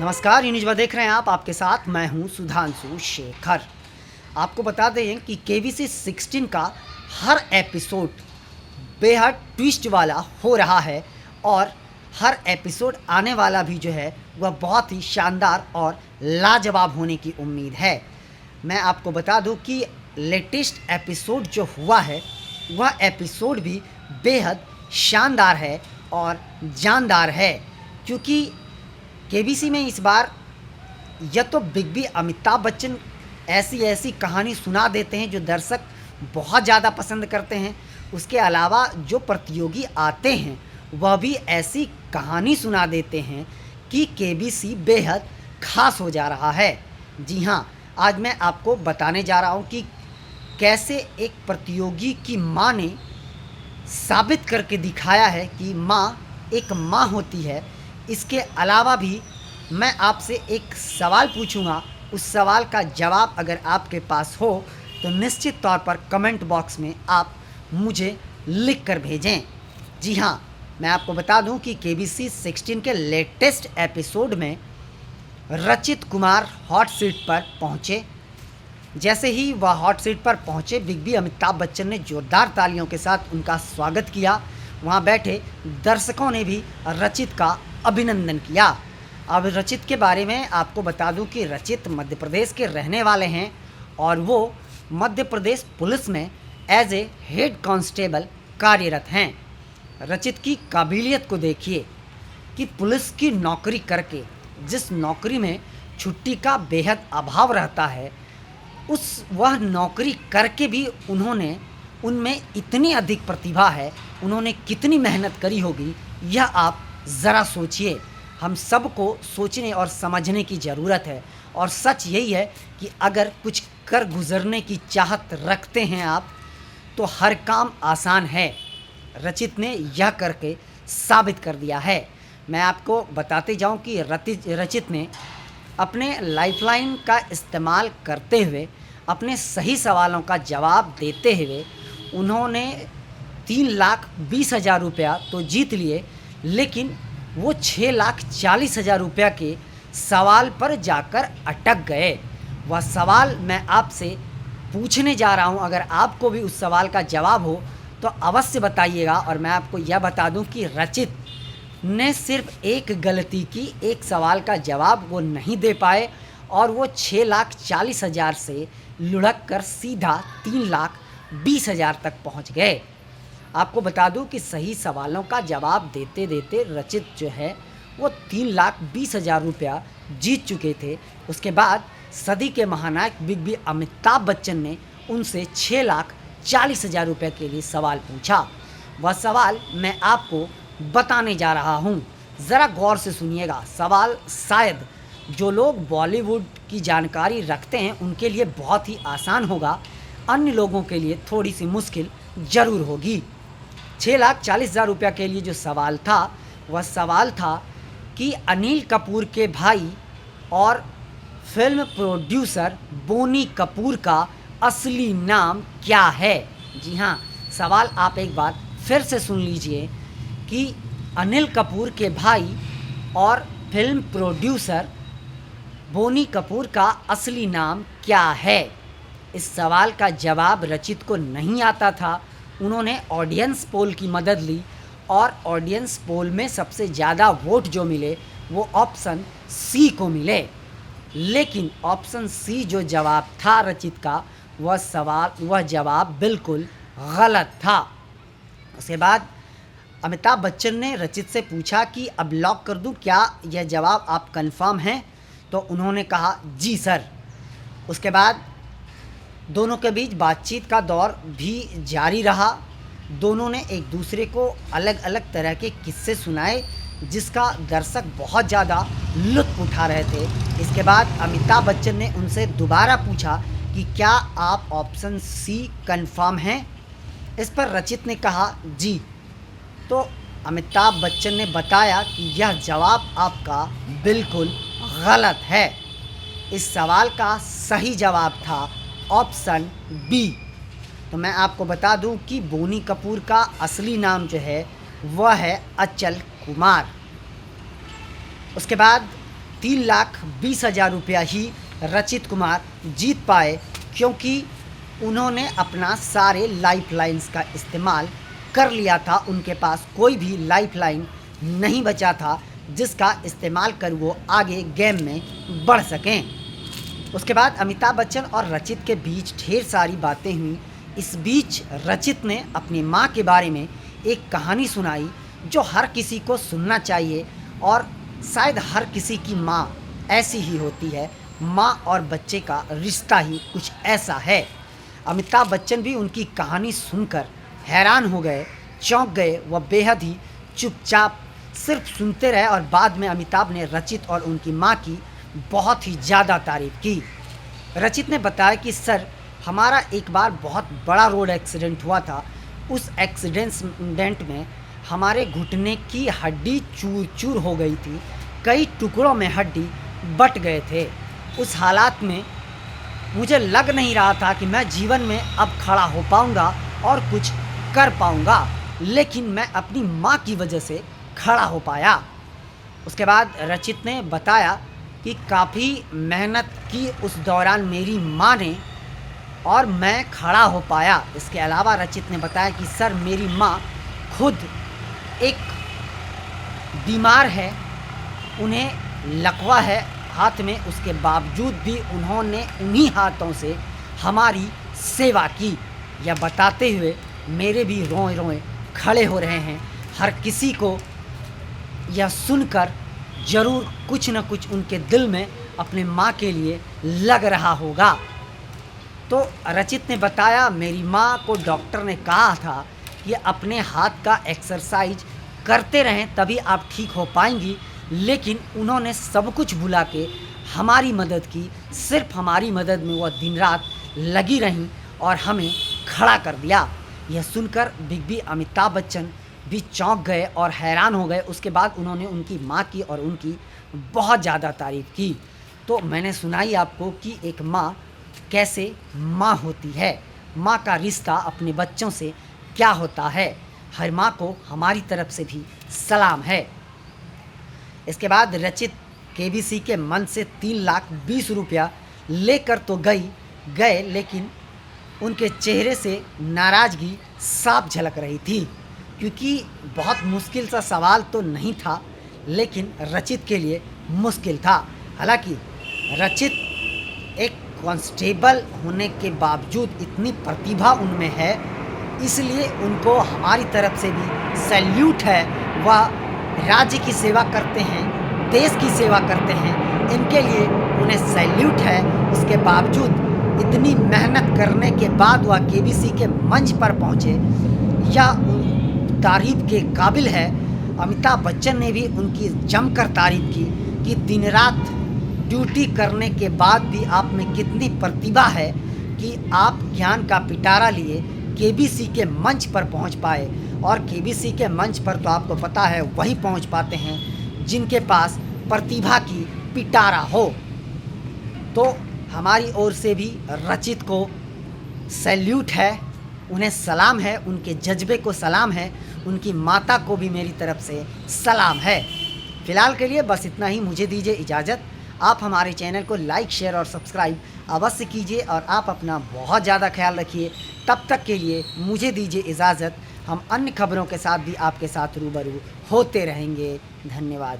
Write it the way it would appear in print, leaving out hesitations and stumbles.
नमस्कार, न्यूज़ देख रहे हैं आप। आपके साथ मैं हूं सुधांशु शेखर। आपको बता दें कि केबीसी 16 का हर एपिसोड बेहद ट्विस्ट वाला हो रहा है और हर एपिसोड आने वाला भी जो है वह बहुत ही शानदार और लाजवाब होने की उम्मीद है। मैं आपको बता दूं कि लेटेस्ट एपिसोड जो हुआ है वह एपिसोड भी बेहद शानदार है और जानदार है, क्योंकि केबीसी में इस बार या तो बिग बी अमिताभ बच्चन ऐसी कहानी सुना देते हैं जो दर्शक बहुत ज़्यादा पसंद करते हैं। उसके अलावा जो प्रतियोगी आते हैं वह भी ऐसी कहानी सुना देते हैं कि केबीसी बेहद खास हो जा रहा है। जी हाँ, आज मैं आपको बताने जा रहा हूँ कि कैसे एक प्रतियोगी की माँ ने साबित करके दिखाया है कि माँ एक माँ होती है। इसके अलावा भी मैं आपसे एक सवाल पूछूंगा, उस सवाल का जवाब अगर आपके पास हो तो निश्चित तौर पर कमेंट बॉक्स में आप मुझे लिख कर भेजें। जी हाँ, मैं आपको बता दूं कि केबीसी 16 के लेटेस्ट एपिसोड में रचित कुमार हॉट सीट पर पहुँचे। जैसे ही वह हॉट सीट पर पहुँचे, बिग बी अमिताभ बच्चन ने ज़ोरदार तालियों के साथ उनका स्वागत किया। वहाँ बैठे दर्शकों ने भी रचित का अभिनंदन किया। अब रचित के बारे में आपको बता दूं कि रचित मध्य प्रदेश के रहने वाले हैं और वो मध्य प्रदेश पुलिस में एज ए हेड कांस्टेबल कार्यरत हैं। रचित की काबिलियत को देखिए कि पुलिस की नौकरी करके, जिस नौकरी में छुट्टी का बेहद अभाव रहता है, वह नौकरी करके भी उनमें इतनी अधिक प्रतिभा है। उन्होंने कितनी मेहनत करी होगी, यह आप ज़रा सोचिए। हम सबको सोचने और समझने की ज़रूरत है। और सच यही है कि अगर कुछ कर गुजरने की चाहत रखते हैं आप तो हर काम आसान है। रचित ने यह करके साबित कर दिया है। मैं आपको बताते जाऊं कि रचित ने अपने लाइफलाइन का इस्तेमाल करते हुए, अपने सही सवालों का जवाब देते हुए उन्होंने 3,20,000 रुपया तो जीत लिए, लेकिन वो 6,40,000 रुपया के सवाल पर जाकर अटक गए। वह सवाल मैं आपसे पूछने जा रहा हूँ, अगर आपको भी उस सवाल का जवाब हो तो अवश्य बताइएगा। और मैं आपको यह बता दूँ कि रचित ने सिर्फ एक गलती की, एक सवाल का जवाब वो नहीं दे पाए और वो 6,40,000 से लुढ़क कर सीधा 3,20,000 तक पहुँच गए। आपको बता दूं कि सही सवालों का जवाब देते देते रचित जो है वो 3,20,000 रुपया जीत चुके थे। उसके बाद सदी के महानायक बिग बी अमिताभ बच्चन ने उनसे 6,40,000 रुपये के लिए सवाल पूछा। वह सवाल मैं आपको बताने जा रहा हूँ, ज़रा गौर से सुनिएगा। सवाल शायद जो लोग बॉलीवुड की जानकारी रखते हैं उनके लिए बहुत ही आसान होगा, अन्य लोगों के लिए थोड़ी सी मुश्किल ज़रूर होगी। 6,40,000 रुपया के लिए जो सवाल था वह सवाल था कि अनिल कपूर के भाई और फिल्म प्रोड्यूसर बोनी कपूर का असली नाम क्या है। जी हाँ, सवाल आप एक बार फिर से सुन लीजिए कि अनिल कपूर के भाई और फिल्म प्रोड्यूसर बोनी कपूर का असली नाम क्या है। इस सवाल का जवाब रचित को नहीं आता था। उन्होंने ऑडियंस पोल की मदद ली और ऑडियंस पोल में सबसे ज़्यादा वोट जो मिले वो ऑप्शन सी को मिले, लेकिन ऑप्शन सी जो जवाब था रचित का, वह जवाब बिल्कुल गलत था। उसके बाद अमिताभ बच्चन ने रचित से पूछा कि अब लॉक कर दूं, क्या यह जवाब आप कंफर्म हैं? तो उन्होंने कहा जी सर। उसके बाद दोनों के बीच बातचीत का दौर भी जारी रहा। दोनों ने एक दूसरे को अलग अलग तरह के किस्से सुनाए जिसका दर्शक बहुत ज़्यादा लुत्फ़ उठा रहे थे। इसके बाद अमिताभ बच्चन ने उनसे दोबारा पूछा कि क्या आप ऑप्शन सी कंफर्म हैं? इस पर रचित ने कहा जी। तो अमिताभ बच्चन ने बताया कि यह जवाब आपका बिल्कुल गलत है। इस सवाल का सही जवाब था ऑप्शन बी। तो मैं आपको बता दूं कि बोनी कपूर का असली नाम जो है वह है अचल कुमार। उसके बाद 3,20,000 रुपया ही रचित कुमार जीत पाए, क्योंकि उन्होंने अपना सारे लाइफलाइंस का इस्तेमाल कर लिया था। उनके पास कोई भी लाइफलाइन नहीं बचा था जिसका इस्तेमाल कर वो आगे गेम में बढ़ सकें। उसके बाद अमिताभ बच्चन और रचित के बीच ढेर सारी बातें हुई। इस बीच रचित ने अपनी माँ के बारे में एक कहानी सुनाई जो हर किसी को सुनना चाहिए, और शायद हर किसी की माँ ऐसी ही होती है। माँ और बच्चे का रिश्ता ही कुछ ऐसा है। अमिताभ बच्चन भी उनकी कहानी सुनकर हैरान हो गए, चौंक गए। वह बेहद ही चुपचाप सिर्फ सुनते रहे, और बाद में अमिताभ ने रचित और उनकी माँ की बहुत ही ज़्यादा तारीफ़ की। रचित ने बताया कि सर, हमारा एक बार बहुत बड़ा रोड एक्सीडेंट हुआ था। उस एक्सीडेंट में हमारे घुटने की हड्डी चूर चूर हो गई थी, कई टुकड़ों में हड्डी बट गए थे। उस हालात में मुझे लग नहीं रहा था कि मैं जीवन में अब खड़ा हो पाऊंगा और कुछ कर पाऊंगा, लेकिन मैं अपनी माँ की वजह से खड़ा हो पाया। उसके बाद रचित ने बताया कि काफ़ी मेहनत की उस दौरान मेरी माँ ने, और मैं खड़ा हो पाया। इसके अलावा रचित ने बताया कि सर, मेरी माँ खुद एक बीमार है, उन्हें लकवा है हाथ में, उसके बावजूद भी उन्होंने उन्हीं हाथों से हमारी सेवा की। यह बताते हुए मेरे भी रोए रोए खड़े हो रहे हैं। हर किसी को यह सुनकर ज़रूर कुछ न कुछ उनके दिल में अपने माँ के लिए लग रहा होगा। तो रचित ने बताया, मेरी माँ को डॉक्टर ने कहा था कि अपने हाथ का एक्सरसाइज करते रहें तभी आप ठीक हो पाएंगी, लेकिन उन्होंने सब कुछ भुला के हमारी मदद की। सिर्फ हमारी मदद में वह दिन रात लगी रहीं और हमें खड़ा कर दिया। यह सुनकर बिग बी अमिताभ बच्चन भी चौंक गए और हैरान हो गए। उसके बाद उन्होंने उनकी माँ की और उनकी बहुत ज़्यादा तारीफ़ की। तो मैंने सुनाई आपको कि एक माँ कैसे माँ होती है, माँ का रिश्ता अपने बच्चों से क्या होता है। हर माँ को हमारी तरफ से भी सलाम है। इसके बाद रचित केबीसी के मन से 3,20,000 रुपया लेकर तो गए, लेकिन उनके चेहरे से नाराज़गी साफ झलक रही थी, क्योंकि बहुत मुश्किल सा सवाल तो नहीं था, लेकिन रचित के लिए मुश्किल था। हालांकि रचित एक कांस्टेबल होने के बावजूद इतनी प्रतिभा उनमें है, इसलिए उनको हमारी तरफ से भी सैल्यूट है। वह राज्य की सेवा करते हैं, देश की सेवा करते हैं, इनके लिए उन्हें सैल्यूट है। उसके बावजूद इतनी मेहनत करने के बाद वह केबीसी के मंच पर पहुँचे, यह तारीफ़ के काबिल है। अमिताभ बच्चन ने भी उनकी जमकर तारीफ़ की कि दिन रात ड्यूटी करने के बाद भी आप में कितनी प्रतिभा है कि आप ज्ञान का पिटारा लिए केबीसी के मंच पर पहुंच पाए। और केबीसी के मंच पर तो आपको पता है वही पहुंच पाते हैं जिनके पास प्रतिभा की पिटारा हो। तो हमारी ओर से भी रचित को सैल्यूट है, उन्हें सलाम है, उनके जज्बे को सलाम है, उनकी माता को भी मेरी तरफ से सलाम है। फ़िलहाल के लिए बस इतना ही, मुझे दीजिए इजाज़त। आप हमारे चैनल को लाइक, शेयर और सब्सक्राइब अवश्य कीजिए, और आप अपना बहुत ज़्यादा ख्याल रखिए। तब तक के लिए मुझे दीजिए इजाज़त। हम अन्य खबरों के साथ भी आपके साथ रूबरू होते रहेंगे। धन्यवाद।